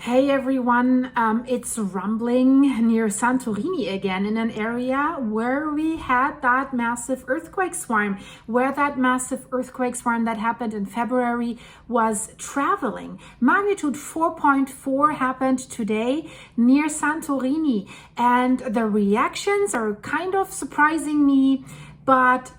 Hey everyone, it's rumbling near Santorini again, in an area where we had that massive earthquake swarm, where that massive earthquake swarm that happened in February was traveling. Magnitude 4.4 happened today near Santorini, and the reactions are kind of surprising me, but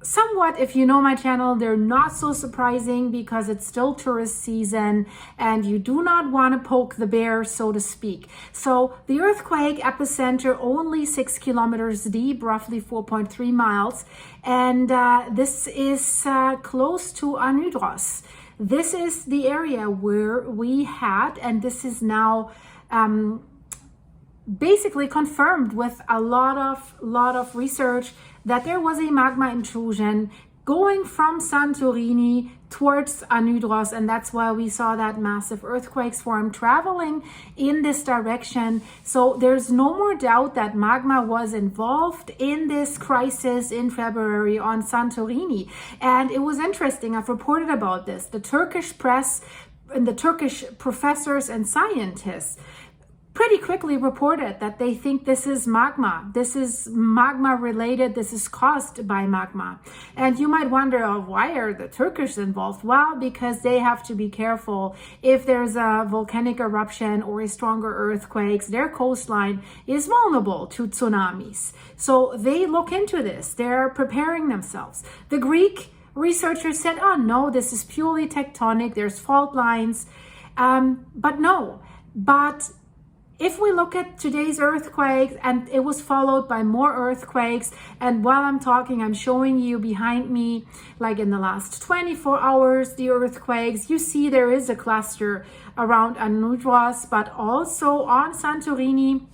somewhat, if you know my channel, they're not so surprising because it's still tourist season and you do not want to poke the bear, so to speak. So the earthquake epicenter only 6 kilometers deep, roughly 4.3 miles. And this is close to Anudros. This is the area where we had, and this is now basically confirmed with a lot of research, that there was a magma intrusion going from Santorini towards Anudros, and that's why we saw that massive earthquake swarm traveling in this direction. So there's no more doubt that magma was involved in this crisis in February on Santorini. And it was interesting, I've reported about this. The Turkish press and the Turkish professors and scientists pretty quickly reported that they think this is magma. This is magma related. This is caused by magma. And you might wonder, oh, why are the Turkish involved? Well, because they have to be careful. If there's a volcanic eruption or a stronger earthquakes, their coastline is vulnerable to tsunamis. So they look into this. They're preparing themselves. The Greek researchers said, oh no, this is purely tectonic. There's fault lines. But if we look at today's earthquakes, and it was followed by more earthquakes, and while I'm talking, I'm showing you behind me, like in the last 24 hours, the earthquakes, you see there is a cluster around Anudros, but also on Santorini,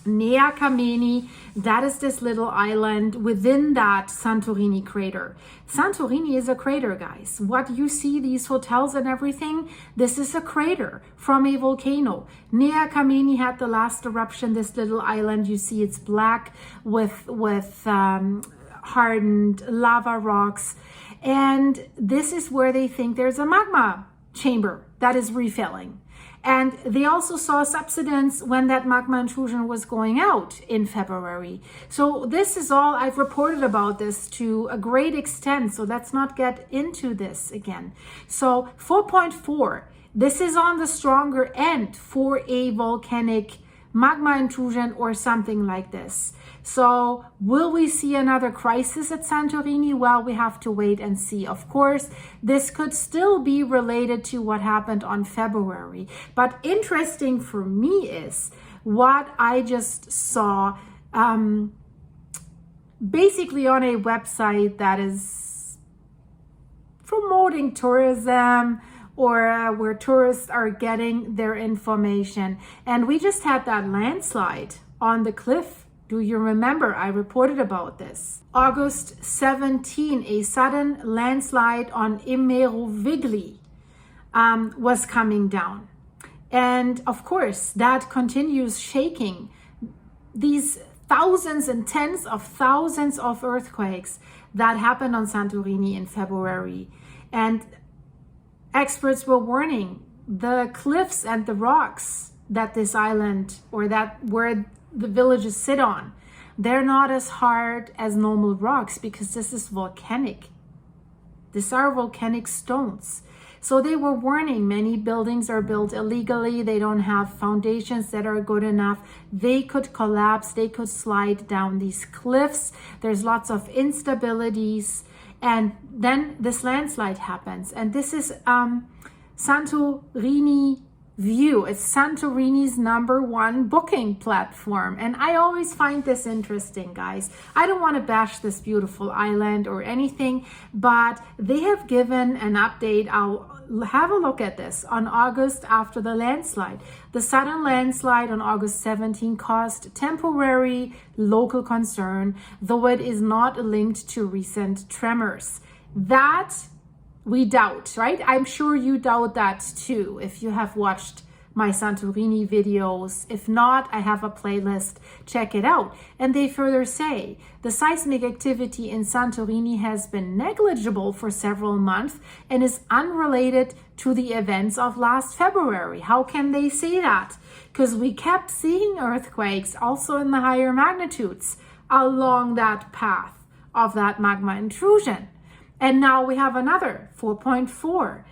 Nea Kameni, that is this little island within that Santorini crater. Santorini is a crater, guys. What you see, these hotels and everything, this is a crater from a volcano. Nea Kameni had the last eruption, this little island. You see it's black with hardened lava rocks. And this is where they think there's a magma chamber that is refilling. And they also saw subsidence when that magma intrusion was going out in February. So this is all, I've reported about this to a great extent, so let's not get into this again. So 4.4, this is on the stronger end for a volcanic magma intrusion or something like this. So will we see another crisis at Santorini? Well, we have to wait and see. Of course, this could still be related to what happened on February. But interesting for me is what I just saw basically on a website that is promoting tourism, or where tourists are getting their information. And we just had that landslide on the cliff. Do you remember? I reported about this. August 17, a sudden landslide on Imerovigli was coming down. And of course, that continues shaking. These thousands and tens of thousands of earthquakes that happened on Santorini in February. And experts were warning the cliffs and the rocks that this island, or that where the villages sit on, they're not as hard as normal rocks because this is volcanic. These are volcanic stones. So they were warning, many buildings are built illegally. They don't have foundations that are good enough. They could collapse. They could slide down these cliffs. There's lots of instabilities. And then this landslide happens. And this is Santorini View. It's Santorini's #1 booking platform. And I always find this interesting, guys. I don't want to bash this beautiful island or anything, but they have given an update. I'll have a look at this on August after the landslide. The sudden landslide on August 17 caused temporary local concern, though it is not linked to recent tremors. That we doubt, right? I'm sure you doubt that too if you have watched my Santorini videos. If not, I have a playlist. Check it out. And they further say, the seismic activity in Santorini has been negligible for several months and is unrelated to the events of last February. How can they say that? Because we kept seeing earthquakes also in the higher magnitudes along that path of that magma intrusion. And now we have another 4.4.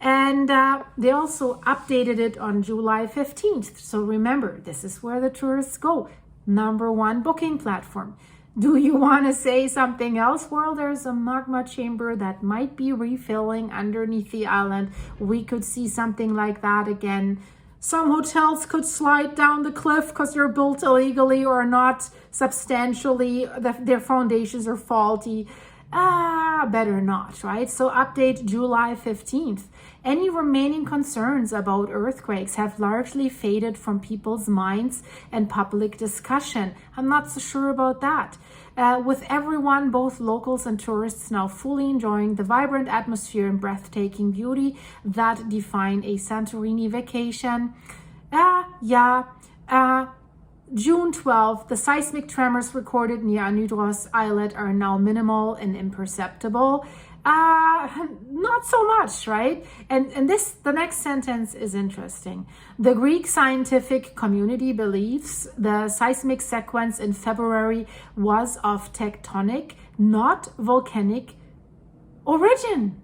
And they also updated it on July 15th. So remember, this is where the tourists go. #1 booking platform. Do you want to say something else? Well, there's a magma chamber that might be refilling underneath the island. We could see something like that again. Some hotels could slide down the cliff because they're built illegally or not substantially. Their foundations are faulty. Better not, right? So update July 15th. Any remaining concerns about earthquakes have largely faded from people's minds and public discussion. I'm not so sure about that. With everyone, both locals and tourists, now fully enjoying the vibrant atmosphere and breathtaking beauty that define a Santorini vacation. June 12th, the seismic tremors recorded near Anydros Islet are now minimal and imperceptible. Not so much, right? And the next sentence is interesting. The Greek scientific community believes the seismic sequence in February was of tectonic, not volcanic origin.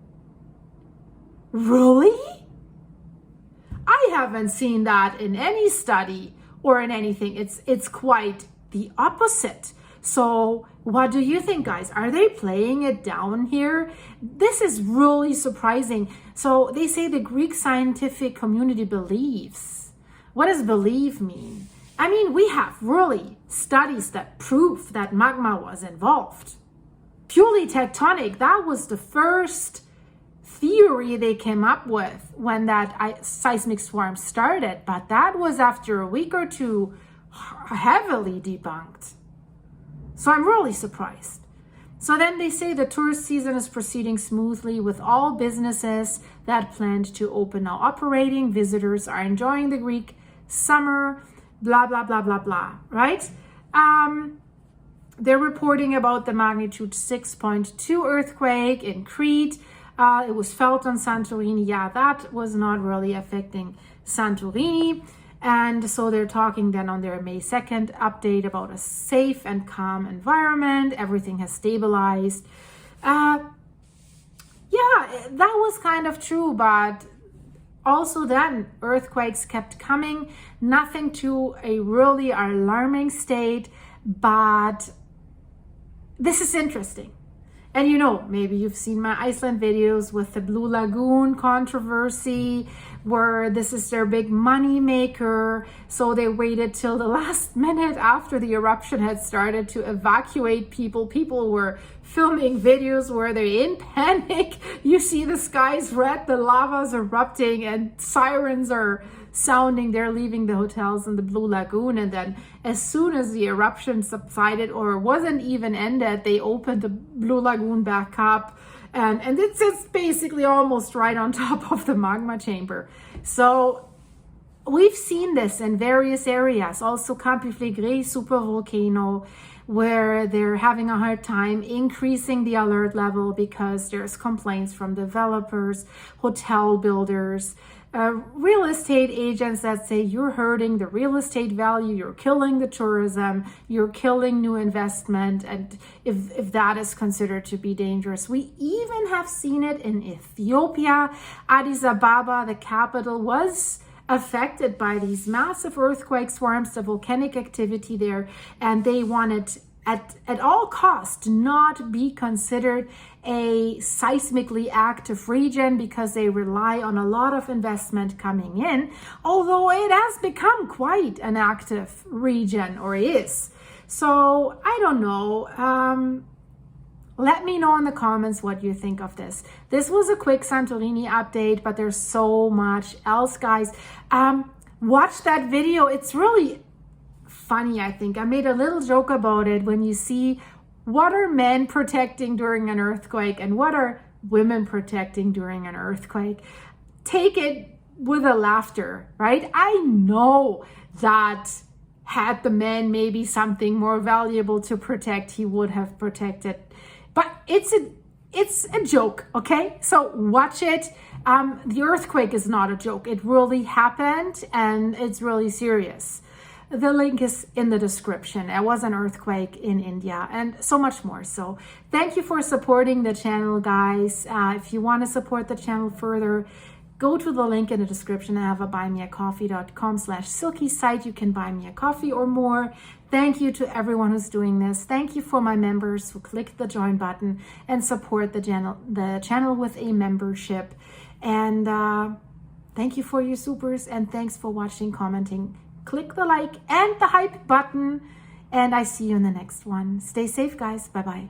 Really? I haven't seen that in any study or in anything. It's quite the opposite. So what do you think, guys? Are they playing it down here? This is really surprising. So they say the Greek scientific community believes. What does believe mean? I mean, we have really studies that prove that magma was involved. Purely tectonic, that was the first theory they came up with when that seismic swarm started. But that was after a week or two heavily debunked. So I'm really surprised. So then they say the tourist season is proceeding smoothly with all businesses that planned to open now operating. Visitors are enjoying the Greek summer, blah, blah, blah, blah, blah, right? They're reporting about the magnitude 6.2 earthquake in Crete. It was felt on Santorini. Yeah, that was not really affecting Santorini. And so they're talking then on their May 2nd update about a safe and calm environment. Everything has stabilized. Yeah, that was kind of true, but also then earthquakes kept coming. Nothing to a really alarming state, but this is interesting. And you know, maybe you've seen my Iceland videos with the Blue Lagoon controversy, where this is their big money maker. So they waited till the last minute after the eruption had started to evacuate people. People were filming videos where they're in panic. You see the sky's red, the lava's erupting, and sirens are sounding. They're leaving the hotels in the Blue Lagoon, and then as soon as the eruption subsided or wasn't even ended, they opened the Blue Lagoon back up, and it's basically almost right on top of the magma chamber. So we've seen this in various areas, also Campi Flegrei super volcano, where they're having a hard time increasing the alert level because there's complaints from developers, hotel builders, real estate agents that say you're hurting the real estate value, you're killing the tourism, you're killing new investment, and if that is considered to be dangerous. We even have seen it in Ethiopia. Addis Ababa, the capital, was affected by these massive earthquake swarms, the volcanic activity there, and they wanted at all costs not be considered a seismically active region because they rely on a lot of investment coming in, although it has become quite an active region, or is. So I don't know. Let me know in the comments what you think of this. This was a quick Santorini update, but there's so much else, guys. Watch that video. It's really funny, I think. I made a little joke about it when you see what are men protecting during an earthquake and what are women protecting during an earthquake. Take it with a laughter, right? I know that had the man maybe something more valuable to protect, he would have protected. But it's a joke, okay? So watch it. The earthquake is not a joke. It really happened and it's really serious. The link is in the description. There was an earthquake in India and so much more. So thank you for supporting the channel, guys. If you want to support the channel further, go to the link in the description. I have a buymeacoffee.com/silky site. You can buy me a coffee or more. Thank you to everyone who's doing this. Thank you for my members who click the join button and support the channel with a membership. And thank you for your supers, and thanks for watching, commenting. Click the like and the hype button, and I see you in the next one. Stay safe, guys. Bye-bye.